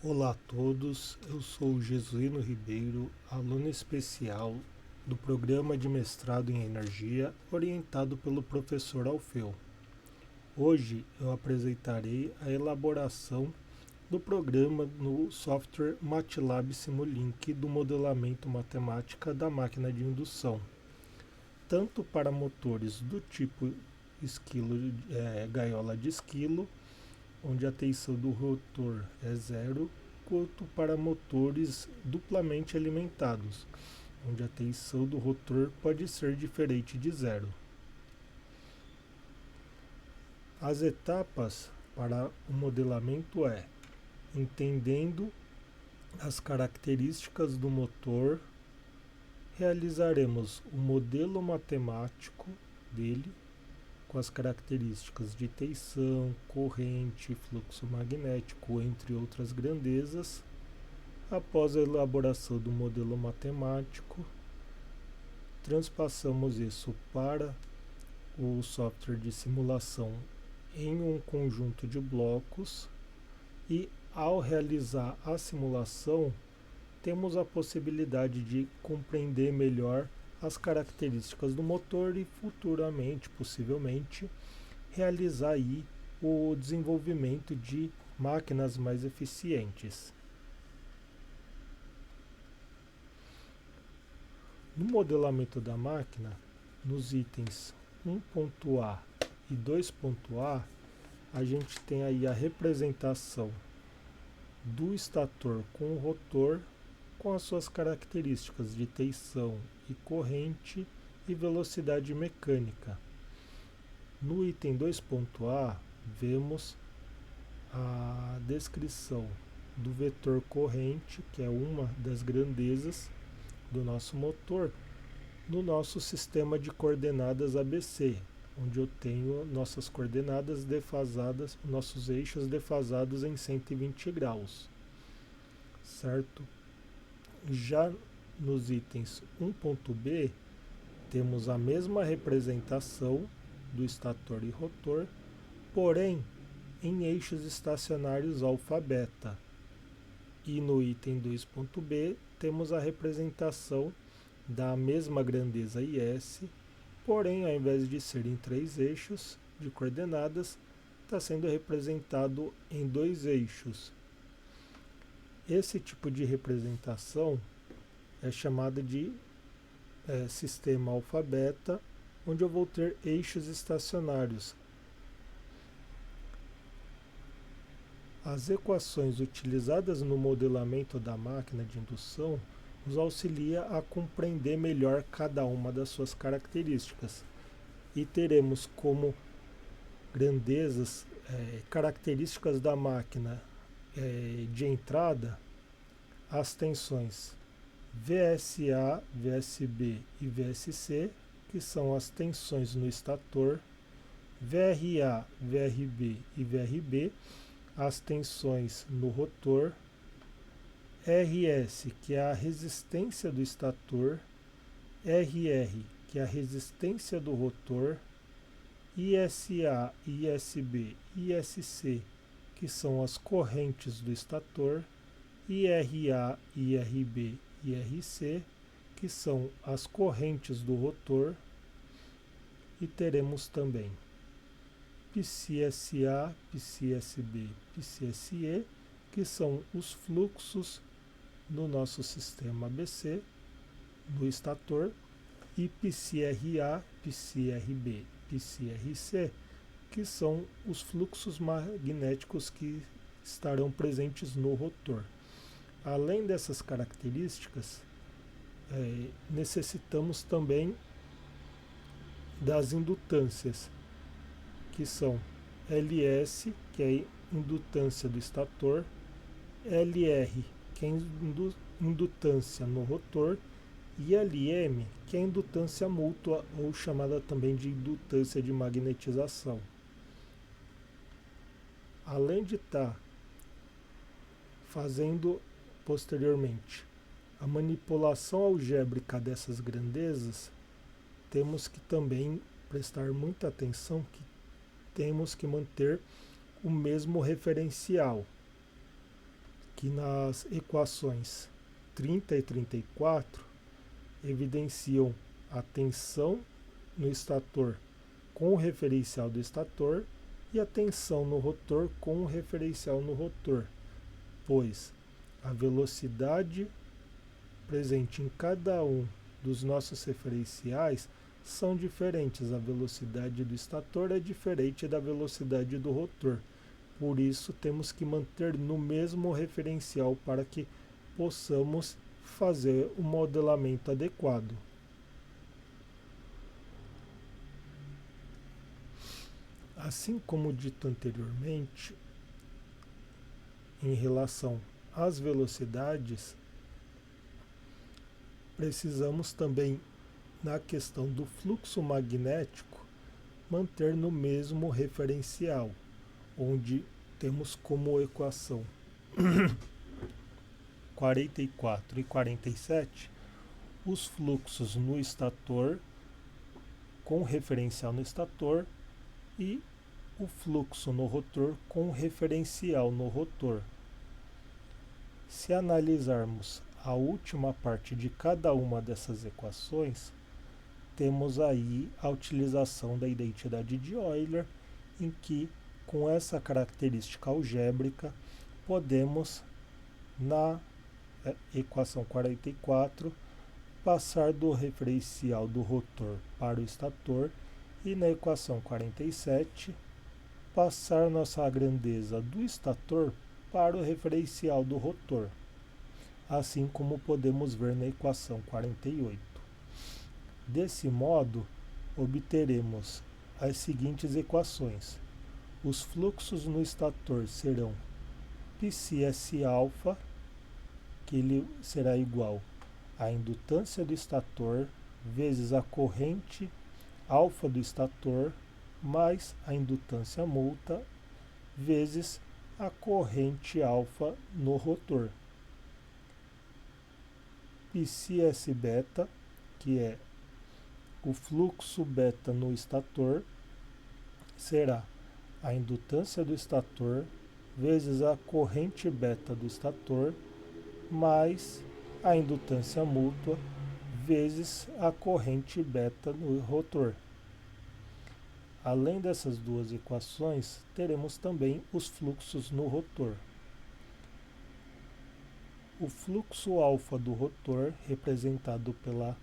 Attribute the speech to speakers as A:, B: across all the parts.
A: Olá a todos, eu sou o Jesuíno Ribeiro, aluno especial do Programa de Mestrado em Energia, orientado pelo professor Alfeu. Hoje eu apresentarei a elaboração do programa no software MATLAB Simulink do modelamento matemática da máquina de indução, tanto para motores do tipo gaiola de esquilo, onde a tensão do rotor é zero, quanto para motores duplamente alimentados, onde a tensão do rotor pode ser diferente de zero. As etapas para o modelamento é entendendo as características do motor, realizaremos o modelo matemático dele, com as características de tensão, corrente, fluxo magnético, entre outras grandezas. Após a elaboração do modelo matemático, transpassamos isso para o software de simulação em um conjunto de blocos e, ao realizar a simulação, temos a possibilidade de compreender melhor as características do motor e futuramente, possivelmente, realizar aí o desenvolvimento de máquinas mais eficientes. No modelamento da máquina, nos itens 1.A e 2.A, a gente tem aí a representação do estator com o rotor, com as suas características de tensão e corrente e velocidade mecânica. No item 2.A, vemos a descrição do vetor corrente, que é uma das grandezas do nosso motor, no nosso sistema de coordenadas ABC, onde eu tenho nossas coordenadas defasadas, nossos eixos defasados em 120 graus, certo? Já nos itens 1.b, temos a mesma representação do estator e rotor, porém em eixos estacionários alfa-beta. E no item 2.b, temos a representação da mesma grandeza IS, porém ao invés de ser em 3 eixos de coordenadas, está sendo representado em 2 eixos. Esse tipo de representação é chamada de sistema alfa-beta, onde eu vou ter eixos estacionários. As equações utilizadas no modelamento da máquina de indução nos auxilia a compreender melhor cada uma das suas características e teremos como grandezas, características da máquina de entrada, as tensões VSA, VSB e VSC, que são as tensões no estator, VRA, VRB e VRB, as tensões no rotor, RS, que é a resistência do estator, RR, que é a resistência do rotor, ISA, ISB e ISC, que são as correntes do estator, IRA, IRB e IRC, que são as correntes do rotor, e teremos também PCSA, PCSB, PCSE, que são os fluxos no nosso sistema ABC, no estator, e PCRA, PCRB, PCRC, que são os fluxos magnéticos que estarão presentes no rotor. Além dessas características, necessitamos também das indutâncias, que são LS, que é a indutância do estator, LR, que é a indutância no rotor, e LM, que é a indutância mútua, ou chamada também de indutância de magnetização. Além de estar fazendo posteriormente a manipulação algébrica dessas grandezas, temos que também prestar muita atenção que temos que manter o mesmo referencial. que nas equações 30 e 34 evidenciam a tensão no estator com o referencial do estator e a tensão no rotor com o referencial no rotor, pois a velocidade presente em cada um dos nossos referenciais são diferentes. A velocidade do estator é diferente da velocidade do rotor. Por isso, temos que manter no mesmo referencial para que possamos fazer o modelamento adequado. Assim como dito anteriormente, em relação às velocidades, precisamos também, na questão do fluxo magnético, manter no mesmo referencial, onde temos como equação 44 e 47 os fluxos no estator, com referencial no estator, e o fluxo no rotor com referencial no rotor. Se analisarmos a última parte de cada uma dessas equações, temos aí a utilização da identidade de Euler, em que, com essa característica algébrica, podemos, na equação 44, passar do referencial do rotor para o estator e, na equação 47, passar nossa grandeza do estator para o referencial do rotor, assim como podemos ver na equação 48. Desse modo, obteremos as seguintes equações. Os fluxos no estator serão πs-alfa, que ele será igual à indutância do estator vezes a corrente alfa do estator mais a indutância múltipla vezes a corrente alfa no rotor. Πs beta, que é o fluxo beta no estator, será a indutância do estator vezes a corrente beta do estator mais a indutância múltipla vezes a corrente beta no rotor. Além dessas duas equações, teremos também os fluxos no rotor. O fluxo alfa do rotor, representado pela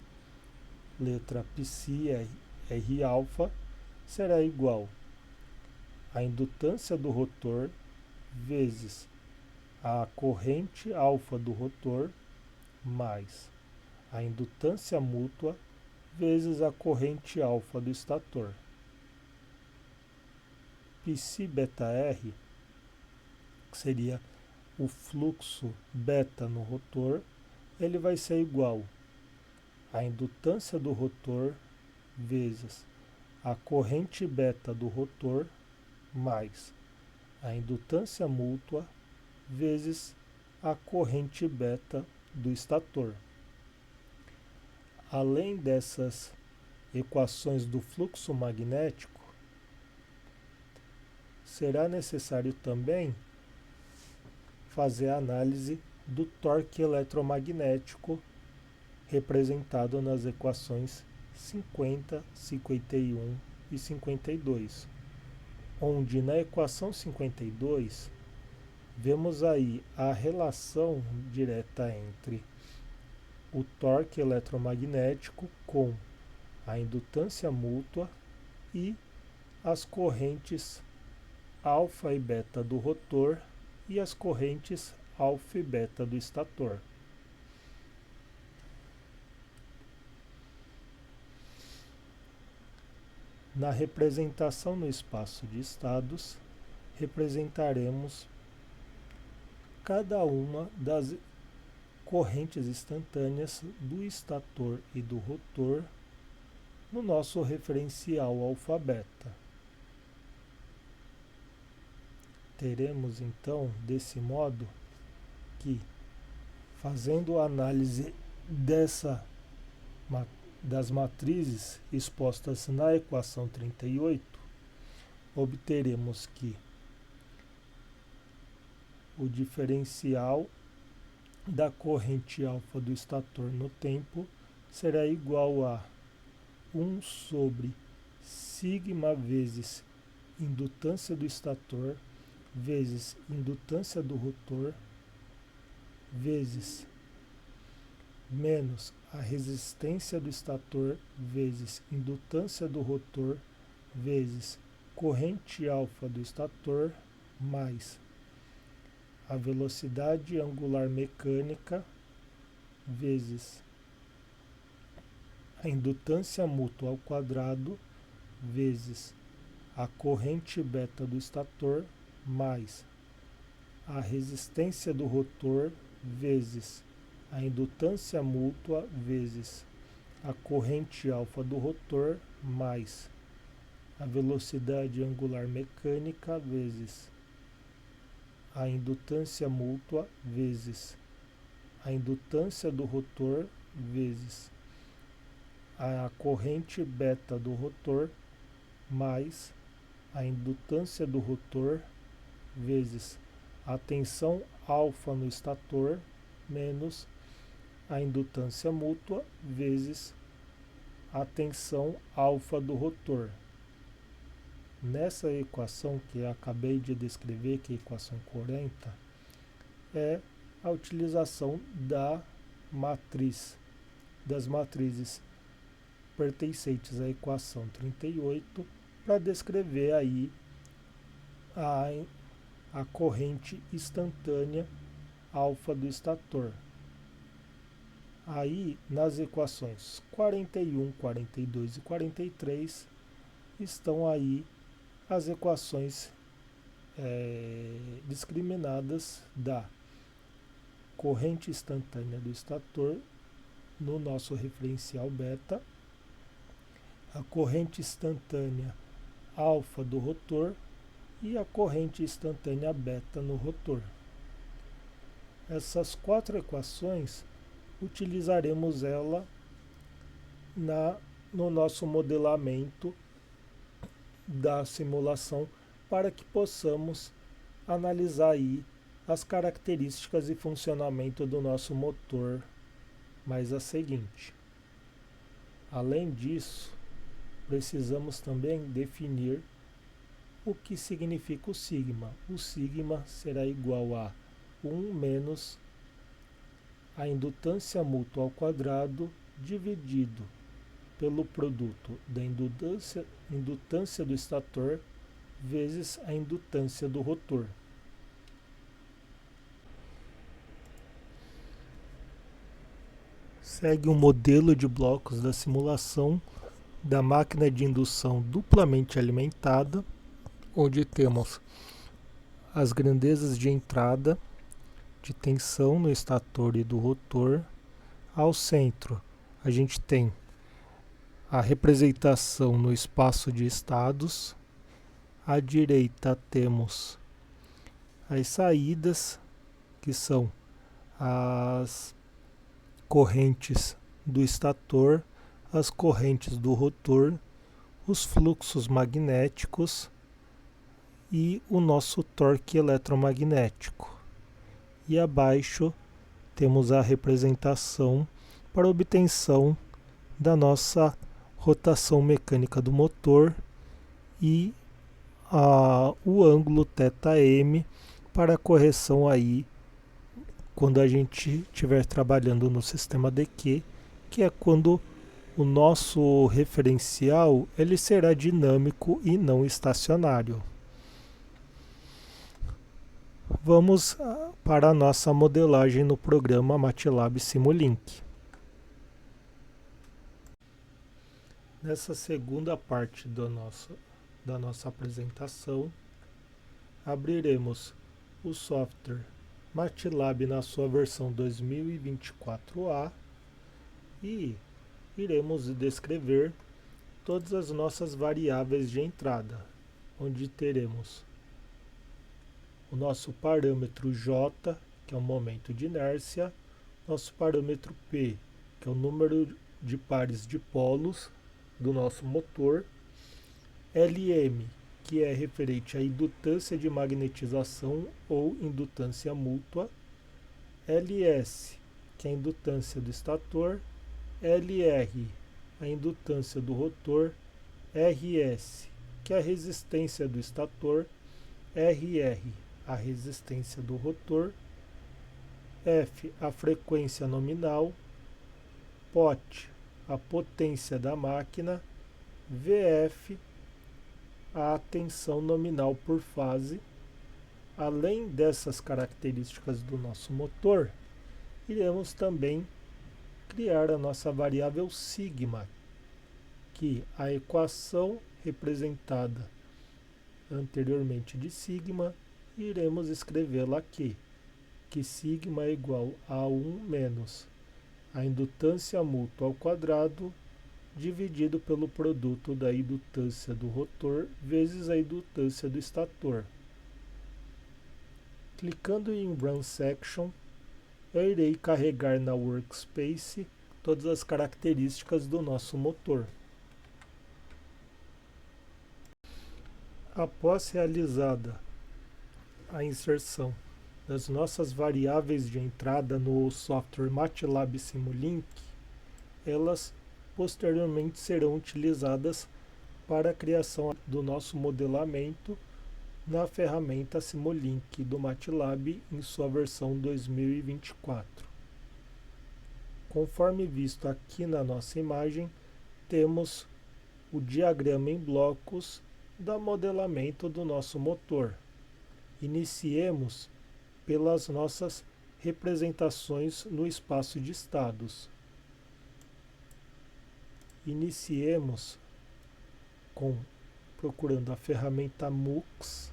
A: letra πr alfa, será igual à indutância do rotor vezes a corrente alfa do rotor mais a indutância múltipla vezes a corrente alfa do estator. Π beta R, que seria o fluxo beta no rotor, ele vai ser igual à indutância do rotor vezes a corrente beta do rotor mais a indutância múltipla vezes a corrente beta do estator. Além dessas equações do fluxo magnético, será necessário também fazer a análise do torque eletromagnético, representado nas equações 50, 51 e 52, onde na equação 52 vemos aí a relação direta entre o torque eletromagnético com a indutância múltipla e as correntes alfa e beta do rotor e as correntes alfa e beta do estator. Na representação no espaço de estados, representaremos cada uma das correntes instantâneas do estator e do rotor no nosso referencial alfa beta. Teremos então, desse modo, que, fazendo a análise das matrizes expostas na equação 38, obteremos que o diferencial da corrente alfa do estator no tempo será igual a 1 sobre sigma vezes indutância do estator vezes indutância do rotor vezes menos a resistência do estator vezes indutância do rotor vezes corrente alfa do estator mais a velocidade angular mecânica vezes a indutância mútua ao quadrado vezes a corrente beta do estator mais a resistência do rotor vezes a indutância mútua vezes a corrente alfa do rotor mais a velocidade angular mecânica vezes a indutância mútua vezes a indutância do rotor vezes a corrente beta do rotor mais a indutância do rotor vezes a tensão alfa no estator menos a indutância mútua vezes a tensão alfa do rotor. Nessa equação que eu acabei de descrever, que é a equação 40, é a utilização das matrizes pertencentes à equação 38 para descrever aí a corrente instantânea alfa do estator. Aí, nas equações 41, 42 e 43, estão aí as equações discriminadas da corrente instantânea do estator no nosso referencial beta, a corrente instantânea alfa do rotor e a corrente instantânea beta no rotor. Essas 4 equações utilizaremos ela no nosso modelamento da simulação para que possamos analisar aí as características e funcionamento do nosso motor mais a seguinte. Além disso, precisamos também definir o que significa o sigma. O sigma será igual a 1 menos a indutância mútua ao quadrado dividido pelo produto da indutância do estator vezes a indutância do rotor. Segue um modelo de blocos da simulação da máquina de indução duplamente alimentada, onde temos as grandezas de entrada de tensão no estator e do rotor. Ao centro, a gente tem a representação no espaço de estados. À direita temos as saídas, que são as correntes do estator, as correntes do rotor, os fluxos magnéticos e o nosso torque eletromagnético. E abaixo temos a representação para obtenção da nossa rotação mecânica do motor e o ângulo θm para correção aí quando a gente estiver trabalhando no sistema DQ, que é quando o nosso referencial ele será dinâmico e não estacionário. Vamos para a nossa modelagem no programa MATLAB Simulink. Nessa segunda parte da nossa apresentação, abriremos o software MATLAB na sua versão 2024A e iremos descrever todas as nossas variáveis de entrada, onde teremos o nosso parâmetro J, que é o momento de inércia, nosso parâmetro P, que é o número de pares de polos do nosso motor, LM, que é referente à indutância de magnetização ou indutância mútua, Ls, que é a indutância do estator, Lr, a indutância do rotor, Rs, que é a resistência do estator, Rr, a resistência do rotor, F, a frequência nominal, Pot, a potência da máquina, Vf, a tensão nominal por fase. Além dessas características do nosso motor, iremos também criar a nossa variável sigma, que a equação representada anteriormente de sigma, iremos escrevê-la aqui, que sigma é igual a 1 menos a indutância mútua ao quadrado dividido pelo produto da indutância do rotor vezes a indutância do estator. Clicando em Run Section, eu irei carregar na Workspace todas as características do nosso motor. Após realizada a inserção das nossas variáveis de entrada no software MATLAB Simulink, elas posteriormente serão utilizadas para a criação do nosso modelamento na ferramenta Simulink do MATLAB em sua versão 2024. Conforme visto aqui na nossa imagem, temos o diagrama em blocos do modelamento do nosso motor. Iniciemos pelas nossas representações no espaço de estados. Iniciemos procurando a ferramenta MUX.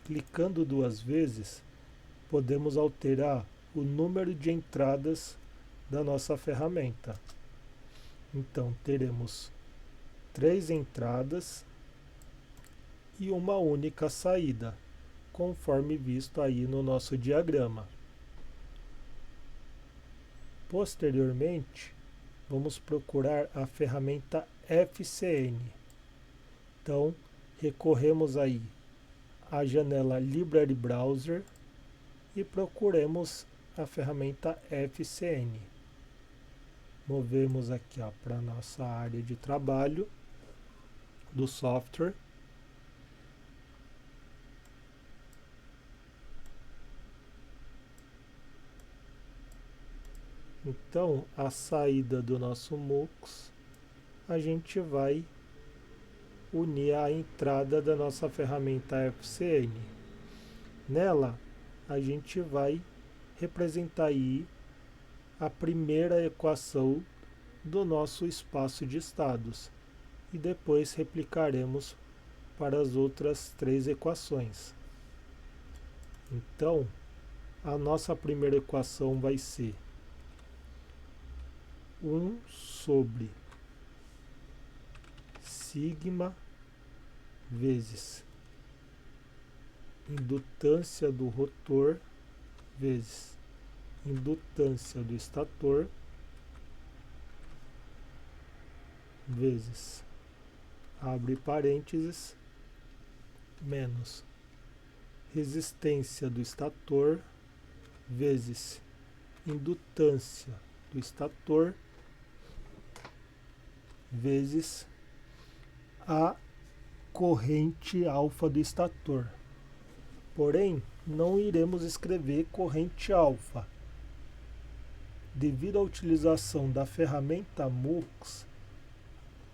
A: Clicando 2 vezes, podemos alterar o número de entradas da nossa ferramenta. Então, teremos 3 entradas e uma única saída, conforme visto aí no nosso diagrama. Posteriormente, vamos procurar a ferramenta FCN. Então, recorremos aí à janela Library Browser e procuremos a ferramenta FCN. Movemos aqui para a nossa área de trabalho do software. Então, a saída do nosso MUX, a gente vai unir à entrada da nossa ferramenta FCN. Nela, a gente vai representar aí a primeira equação do nosso espaço de estados e depois replicaremos para as outras 3 equações. Então, a nossa primeira equação vai ser 1 sobre sigma vezes indutância do rotor vezes indutância do estator vezes, abre parênteses, menos resistência do estator vezes indutância do estator vezes a corrente alfa do estator. Porém, não iremos escrever corrente alfa. Devido à utilização da ferramenta MUX,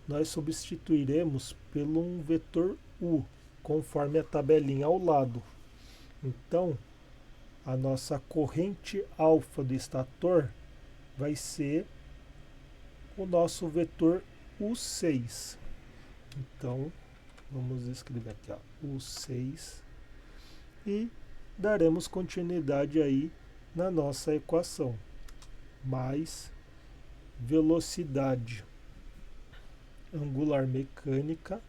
A: nós substituiremos pelo um vetor U, conforme a tabelinha ao lado. Então, a nossa corrente alfa do estator vai ser o nosso vetor U6. Então, vamos escrever aqui, ó, U6, e daremos continuidade aí na nossa equação. Mais velocidade angular mecânica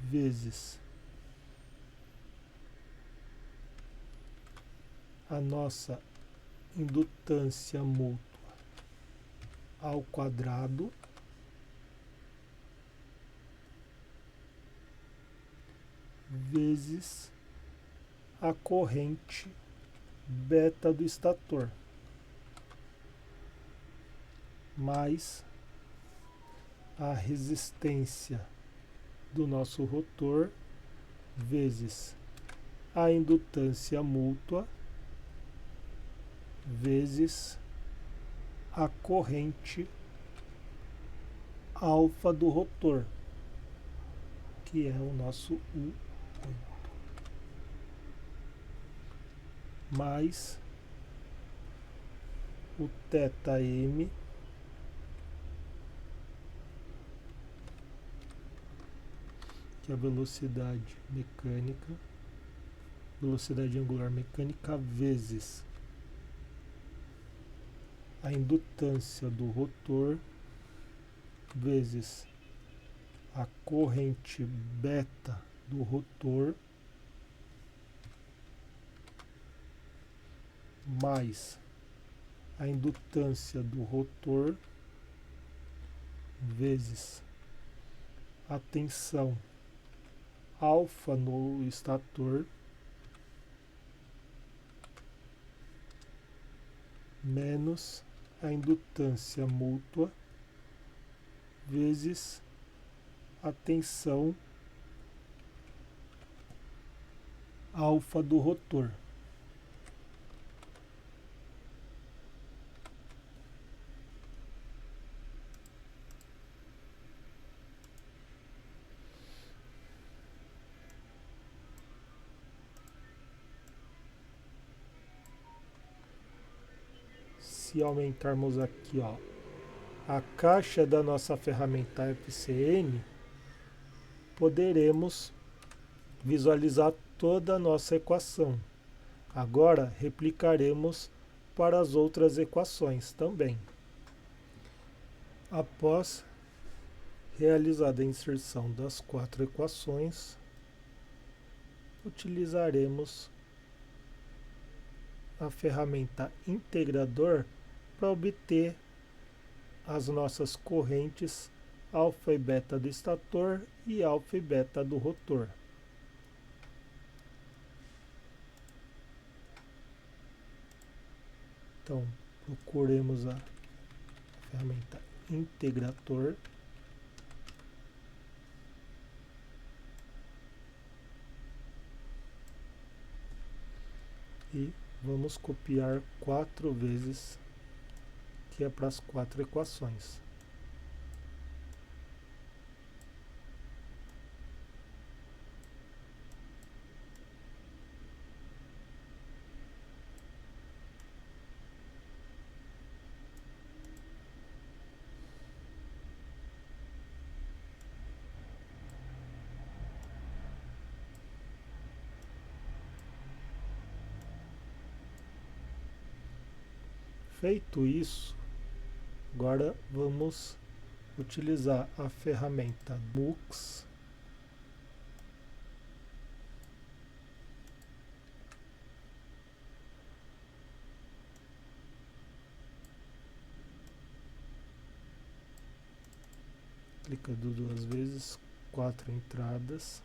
A: vezes a nossa indutância mútua ao quadrado vezes a corrente beta do estator, mais a resistência do nosso rotor vezes a indutância mútua vezes a corrente alfa do rotor, que é o nosso U8, mais o θm que é a velocidade mecânica, velocidade angular mecânica vezes a indutância do rotor vezes a corrente beta do rotor mais a indutância do rotor vezes a tensão alfa no estator menos a indutância mútua vezes a tensão alfa do rotor. Se aumentarmos aqui, ó, a caixa da nossa ferramenta FCN, poderemos visualizar toda a nossa equação. Agora replicaremos para as outras equações também. Após realizada a inserção das 4 equações, utilizaremos a ferramenta integrador para obter as nossas correntes alfa e beta do estator e alfa e beta do rotor. Então, procuremos a ferramenta integrator e vamos copiar 4 vezes, que é para as 4 equações. Feito isso, agora vamos utilizar a ferramenta Mux clicando 2 vezes, 4 entradas.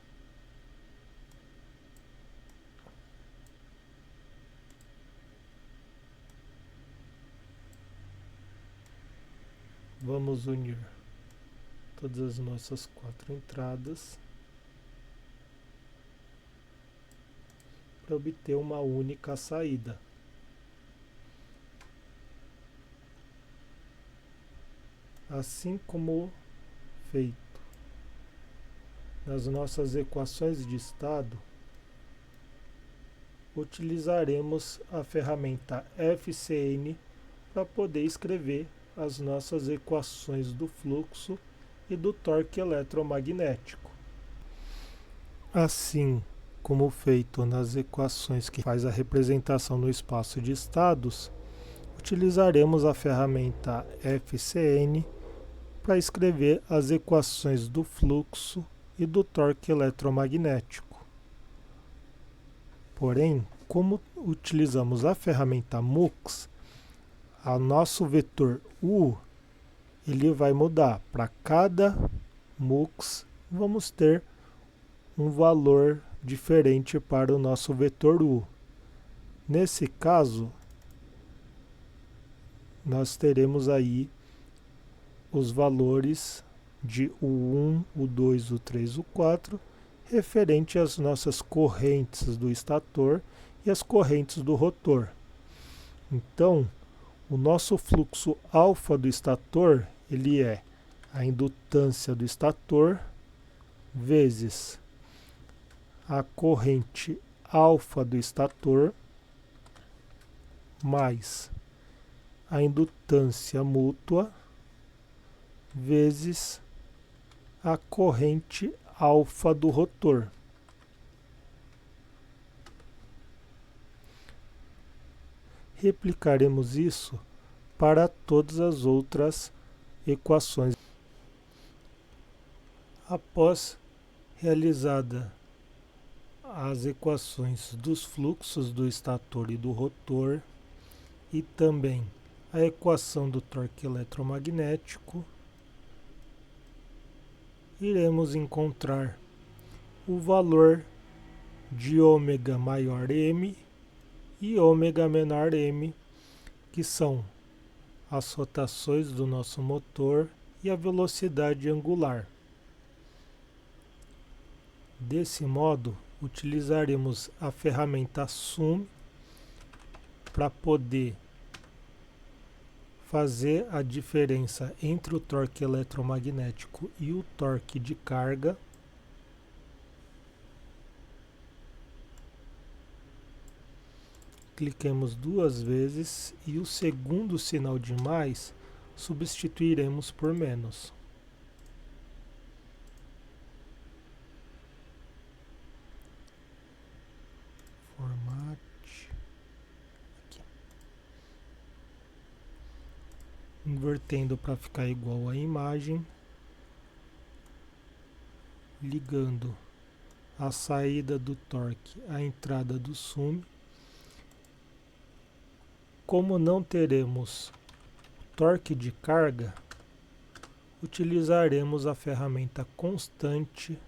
A: Vamos unir todas as nossas 4 entradas para obter uma única saída. Assim como feito nas nossas equações de estado, utilizaremos a ferramenta FCN para poder escrever as nossas equações do fluxo e do torque eletromagnético. Assim como feito nas equações que faz a representação no espaço de estados, utilizaremos a ferramenta FCN para escrever as equações do fluxo e do torque eletromagnético. Porém, como utilizamos a ferramenta Mux, o nosso vetor U ele vai mudar. Para cada Mux, vamos ter um valor diferente para o nosso vetor U. Nesse caso, nós teremos aí os valores de U1, U2, U3, U4, referente às nossas correntes do estator e as correntes do rotor. Então, o nosso fluxo alfa do estator, ele é a indutância do estator vezes a corrente alfa do estator mais a indutância mútua vezes a corrente alfa do rotor. Replicaremos isso para todas as outras equações. Após realizada as equações dos fluxos do estator e do rotor e também a equação do torque eletromagnético, iremos encontrar o valor de ômega maior M e ômega menor M, que são as rotações do nosso motor e a velocidade angular. Desse modo, utilizaremos a ferramenta SUM para poder fazer a diferença entre o torque eletromagnético e o torque de carga. Cliquemos duas vezes e o segundo sinal de mais substituiremos por menos. Formate. Aqui. Invertendo para ficar igual à imagem. Ligando a saída do torque à entrada do SUM. Como não teremos torque de carga, utilizaremos a ferramenta constante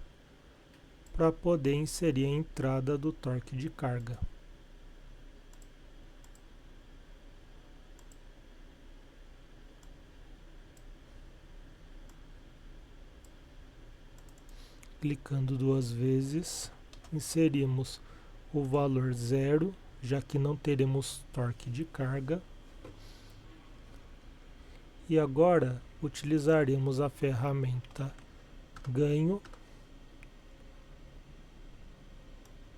A: para poder inserir a entrada do torque de carga. Clicando duas vezes, inserimos o valor 0, já que não teremos torque de carga. E agora utilizaremos a ferramenta ganho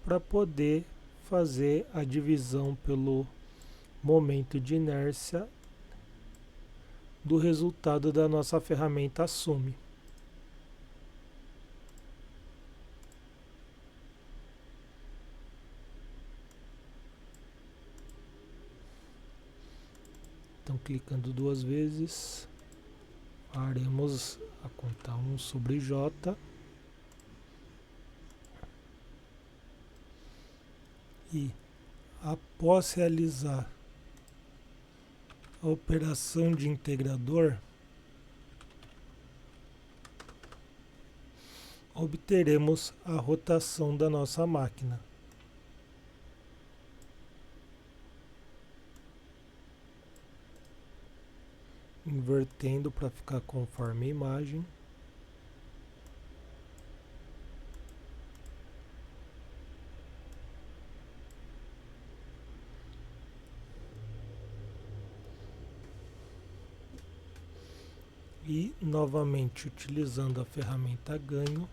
A: para poder fazer a divisão pelo momento de inércia do resultado da nossa ferramenta SUM. Então, clicando duas vezes, faremos a conta 1 sobre J. E, após realizar a operação de integrador, obteremos a rotação da nossa máquina. Invertendo para ficar conforme a imagem. E novamente utilizando a ferramenta ganho,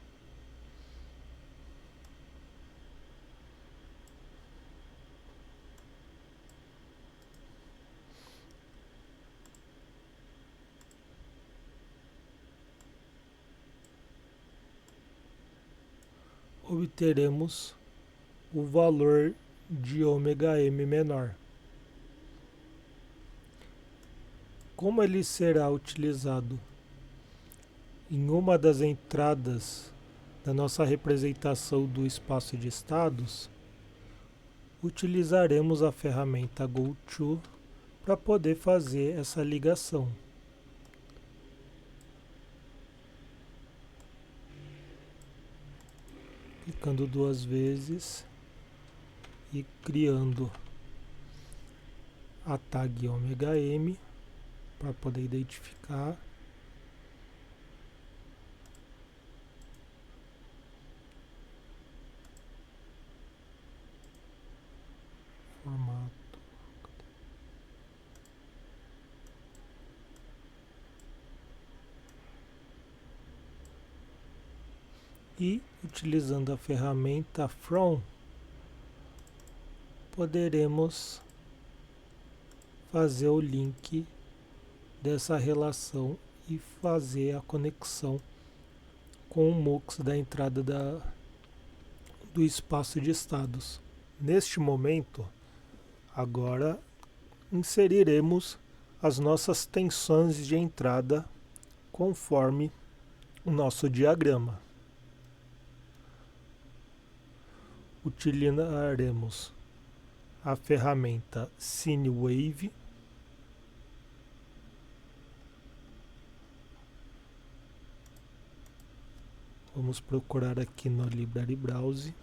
A: obteremos o valor de ômega M menor. Como ele será utilizado em uma das entradas da nossa representação do espaço de estados, utilizaremos a ferramenta GoTo para poder fazer essa ligação. Clicando 2 vezes e criando a tag ômega-m para poder identificar. Formato. E utilizando a ferramenta From, poderemos fazer o link dessa relação e fazer a conexão com o MUX da entrada do espaço de estados. Neste momento, agora inseriremos as nossas tensões de entrada conforme o nosso diagrama. Utilizaremos a ferramenta SineWave. Vamos procurar aqui no Library Browse.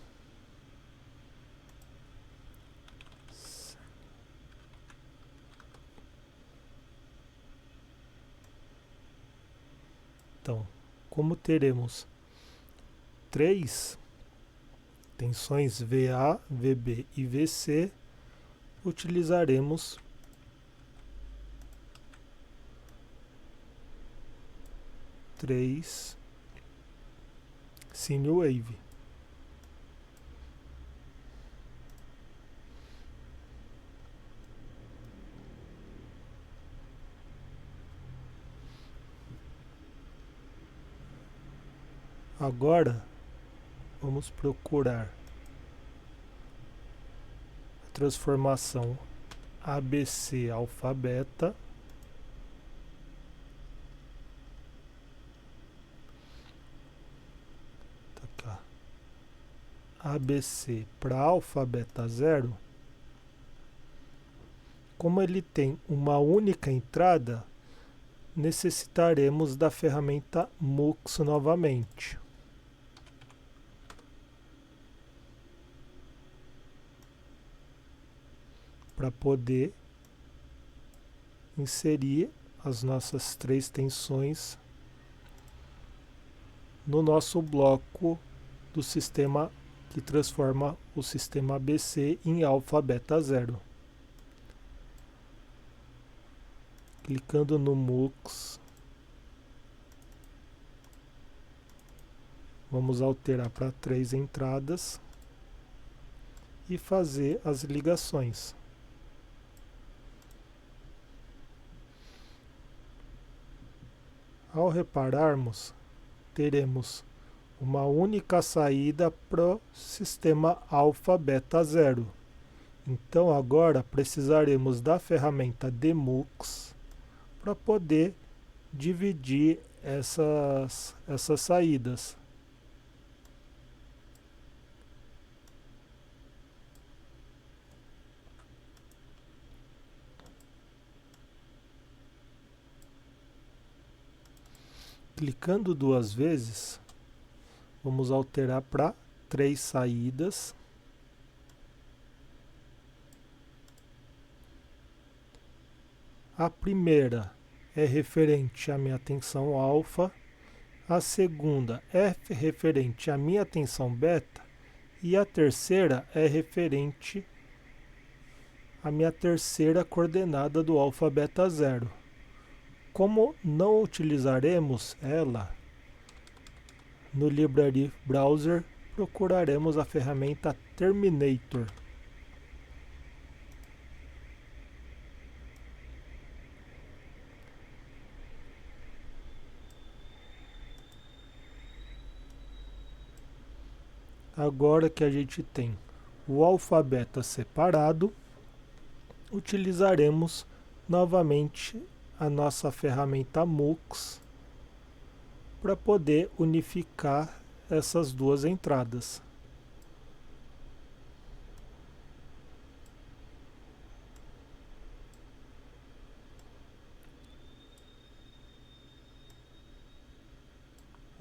A: Então, como teremos 3 tensões VA, VB e VC, utilizaremos três SineWave. Agora vamos procurar a transformação ABC alfa beta. Tá cá. ABC para alfa beta 0. Como ele tem uma única entrada, necessitaremos da ferramenta MUX novamente. Para poder inserir as nossas 3 tensões no nosso bloco do sistema que transforma o sistema ABC em alfa beta 0. Clicando no MUX, vamos alterar para 3 entradas e fazer as ligações. Ao repararmos, teremos uma única saída para o sistema alfa beta 0. Então agora precisaremos da ferramenta Demux para poder dividir essas saídas. Clicando 2 vezes, vamos alterar para 3 saídas. A primeira é referente à minha tensão alfa, a segunda é referente à minha tensão beta e a terceira é referente à minha terceira coordenada do alfa beta 0. Como não utilizaremos ela no Library Browser, procuraremos a ferramenta Terminator. Agora que a gente tem o alfa beta separado, utilizaremos novamente a nossa ferramenta MUX para poder unificar essas 2 entradas.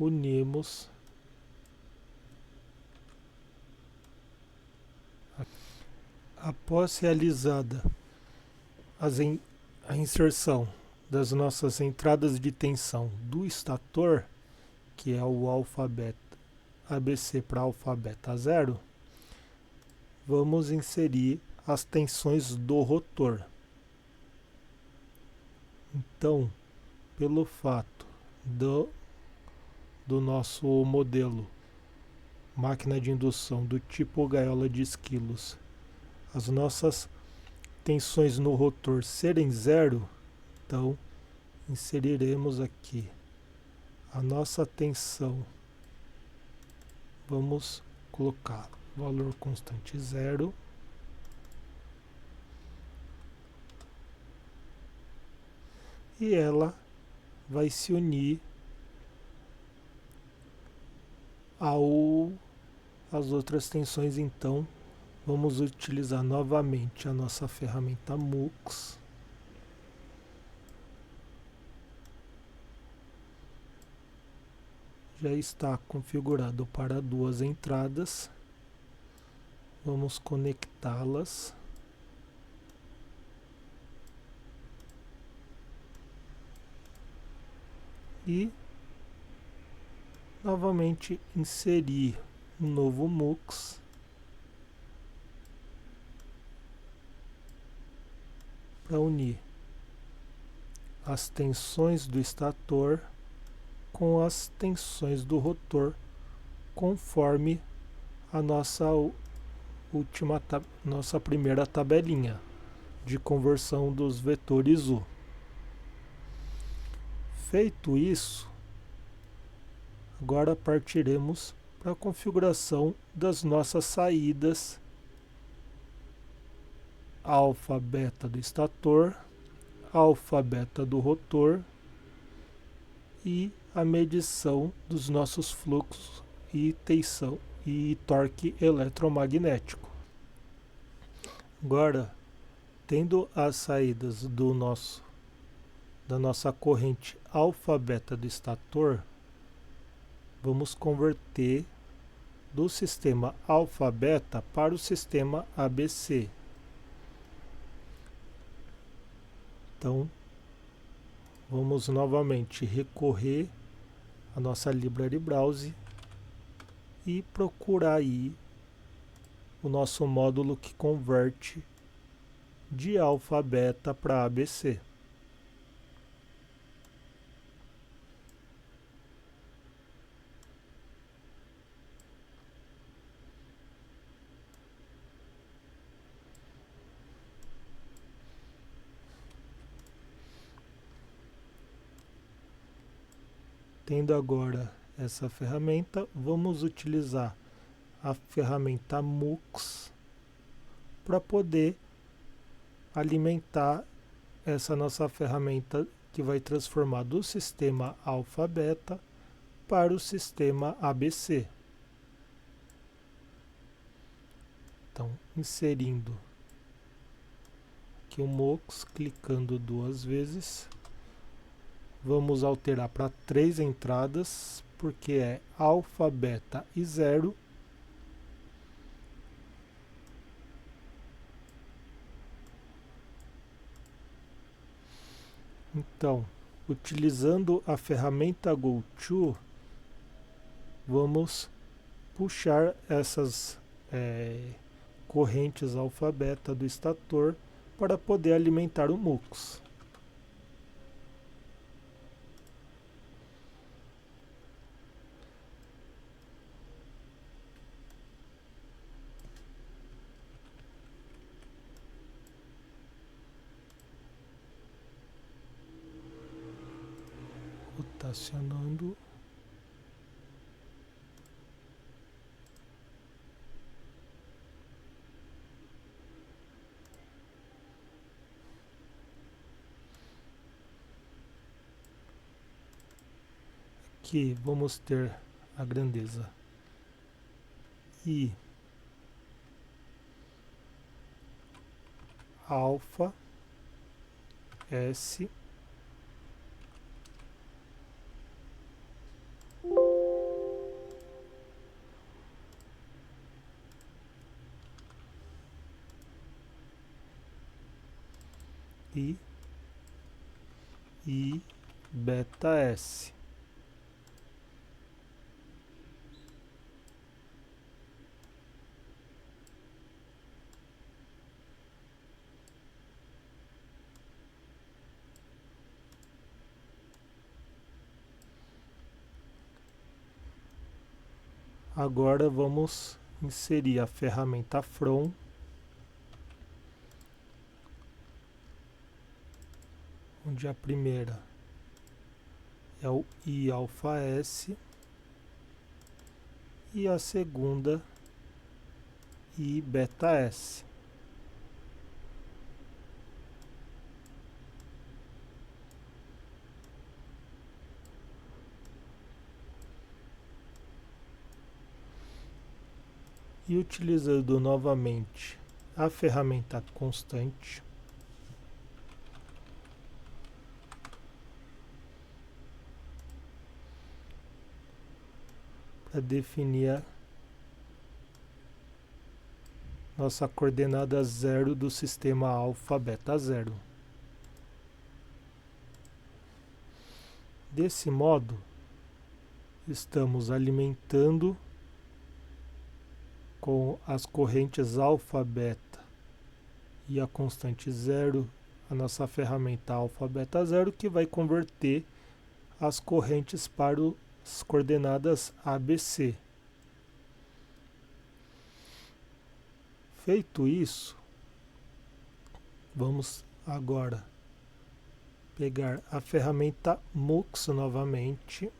A: unimos após realizada a inserção das nossas entradas de tensão do estator, que é o alfabeto ABC para alfabeto 0, vamos inserir as tensões do rotor. Então, pelo fato do nosso modelo máquina de indução do tipo gaiola de esquilos, as nossas tensões no rotor serem 0, então inseriremos aqui a nossa tensão. Vamos colocar valor constante 0. E ela vai se unir às outras tensões. Então vamos utilizar novamente a nossa ferramenta MUX. Já está configurado para 2 entradas. Vamos conectá-las. E novamente inserir um novo MUX para unir as tensões do estator com as tensões do rotor, conforme a nossa primeira tabelinha de conversão dos vetores U. Feito isso, agora partiremos para a configuração das nossas saídas alfa, beta do estator, alfa, beta do rotor e a medição dos nossos fluxos e tensão e torque eletromagnético. Agora, tendo as saídas da nossa corrente alfa, beta do estator, vamos converter do sistema alfa, beta para o sistema ABC. Então, vamos novamente recorrer à nossa Library Browse e procurar aí o nosso módulo que converte de alfa, beta para ABC. Tendo agora essa ferramenta, vamos utilizar a ferramenta MUX para poder alimentar essa nossa ferramenta que vai transformar do sistema alfa, beta para o sistema ABC. Então, inserindo aqui o MUX, clicando 2 vezes. Vamos alterar para 3 entradas, porque é alfa, beta e 0. Então, utilizando a ferramenta GoTo, vamos puxar essas correntes alfa, beta do estator para poder alimentar o MUX. Rotacionando. Aqui vamos ter a grandeza I alfa S e beta S. Agora vamos inserir a ferramenta From, onde a primeira é o I-alfa-S e a segunda I-beta-S. E utilizando novamente a ferramenta constante, para definir a nossa coordenada zero do sistema alfa beta zero. Desse modo, estamos alimentando com as correntes alfa beta e a constante zero a nossa ferramenta alfa beta zero, que vai converter as correntes para as coordenadas ABC. Feito isso, vamos agora pegar a ferramenta Mux novamente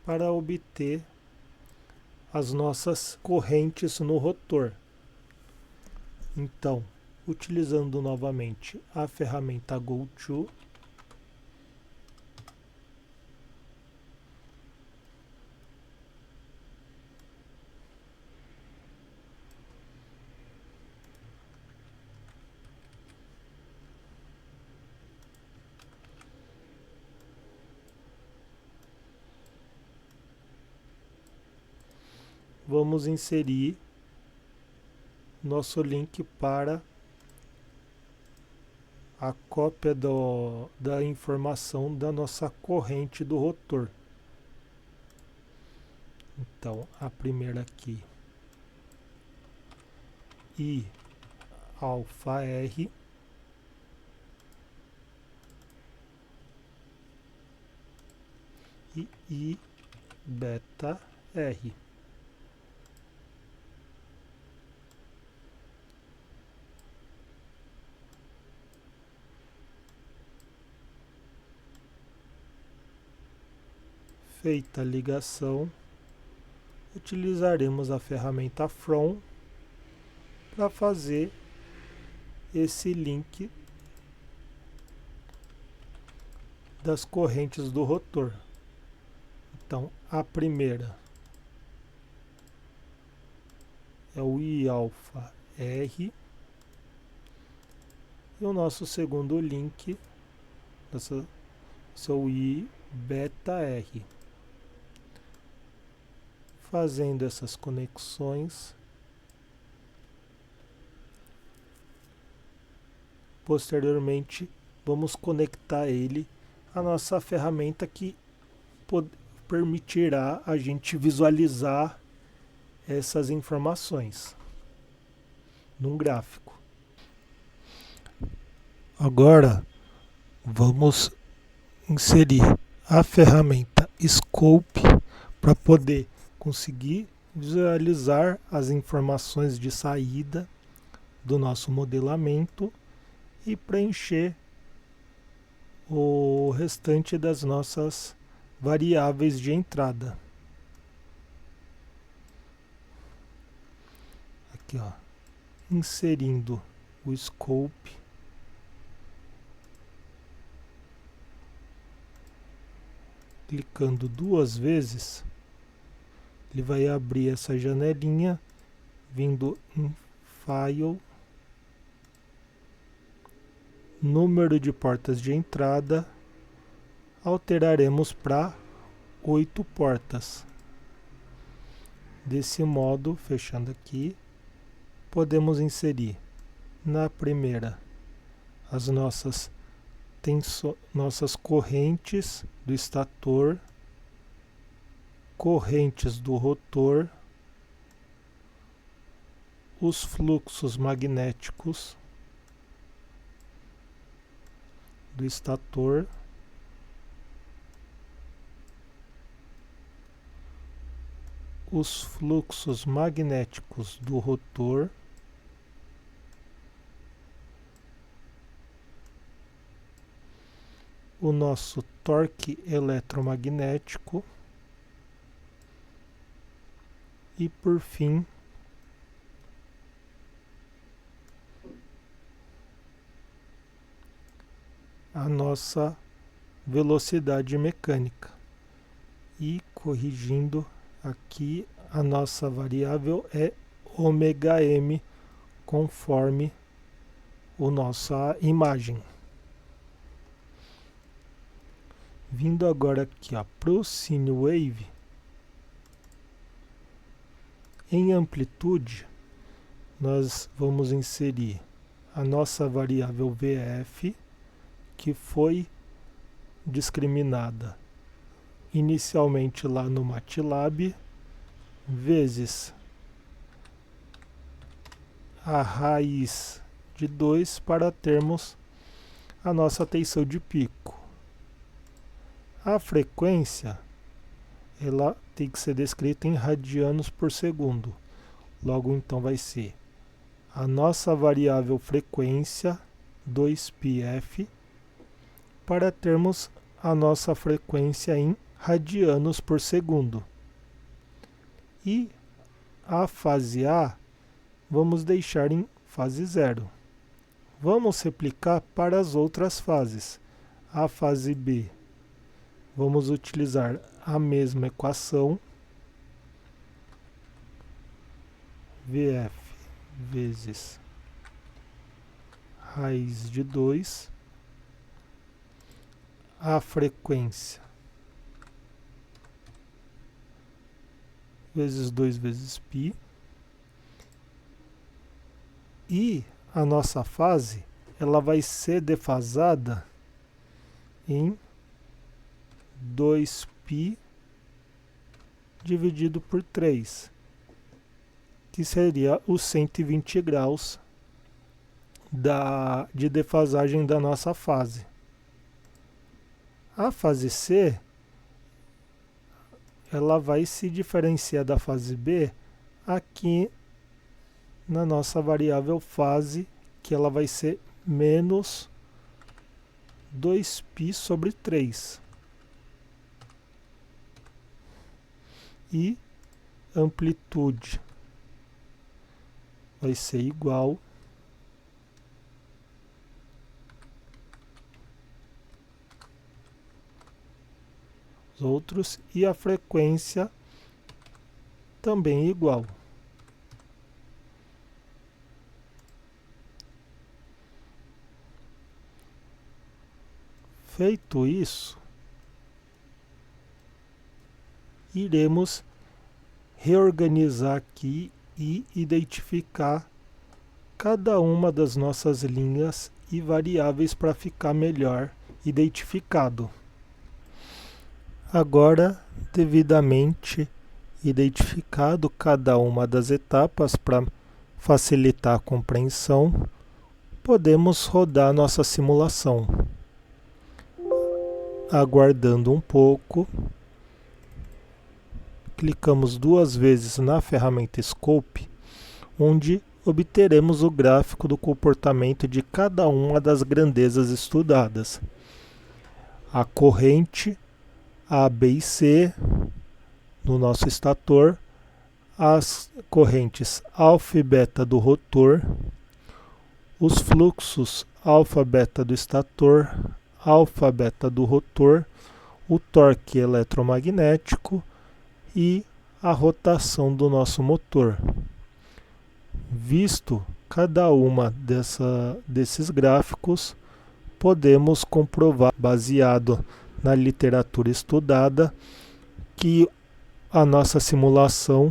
A: para obter as nossas correntes no rotor. Então, utilizando novamente a ferramenta GoTo, vamos inserir nosso link para a cópia da informação da nossa corrente do rotor. Então, a primeira aqui, I alfa R, e I beta R. Feita a ligação, utilizaremos a ferramenta From para fazer esse link das correntes do rotor. Então, a primeira é o I alfa R e o nosso segundo link é o I beta R. Fazendo essas conexões, posteriormente vamos conectar ele à nossa ferramenta, que permitirá a gente visualizar essas informações num gráfico. Agora vamos inserir a ferramenta Scope para poder conseguir visualizar as informações de saída do nosso modelamento e preencher o restante das nossas variáveis de entrada. Aqui, ó, inserindo o scope, clicando duas vezes, ele vai abrir essa janelinha, vindo em File, número de portas de entrada, alteraremos para 8 portas. Desse modo, fechando aqui, podemos inserir na primeira as nossas correntes do estator, correntes do rotor, os fluxos magnéticos do estator, os fluxos magnéticos do rotor, o nosso torque eletromagnético e, por fim, a nossa velocidade mecânica. E corrigindo aqui, a nossa variável é ômega-m, conforme a nossa imagem. Vindo agora aqui para o sine wave, em amplitude, nós vamos inserir a nossa variável VF, que foi discriminada inicialmente lá no MATLAB, vezes a raiz de 2 para termos a nossa tensão de pico. A frequência, ela tem que ser descrita em radianos por segundo. Logo, então, vai ser a nossa variável frequência, 2πf, para termos a nossa frequência em radianos por segundo. E a fase A, vamos deixar em fase 0. Vamos replicar para as outras fases. A fase B, vamos utilizar a mesma equação, VF vezes raiz de 2, a frequência vezes 2 vezes π, e a nossa fase, ela vai ser defasada em 2π dividido por 3, que seria os 120 graus de defasagem da nossa fase. A fase C, ela vai se diferenciar da fase B aqui na nossa variável fase, que ela vai ser menos 2π sobre 3. E amplitude vai ser igual aos outros, e a frequência também igual. Feito isso, iremos reorganizar aqui e identificar cada uma das nossas linhas e variáveis para ficar melhor identificado. Agora, devidamente identificado cada uma das etapas para facilitar a compreensão, podemos rodar nossa simulação. Aguardando um pouco, clicamos 2 vezes na ferramenta Scope, onde obteremos o gráfico do comportamento de cada uma das grandezas estudadas. A corrente A, B e C no nosso estator, as correntes alfa e beta do rotor, os fluxos alfa, beta do estator, alfa, beta do rotor, o torque eletromagnético e a rotação do nosso motor. Visto cada uma desses gráficos, podemos comprovar, baseado na literatura estudada, que a nossa simulação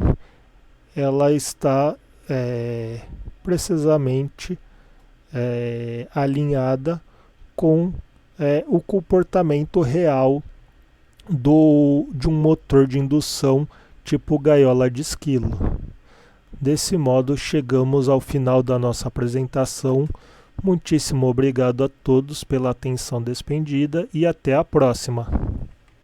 A: ela está precisamente alinhada com o comportamento real de um motor de indução tipo gaiola de esquilo. Desse modo, chegamos ao final da nossa apresentação. Muitíssimo obrigado a todos pela atenção despendida e até a próxima.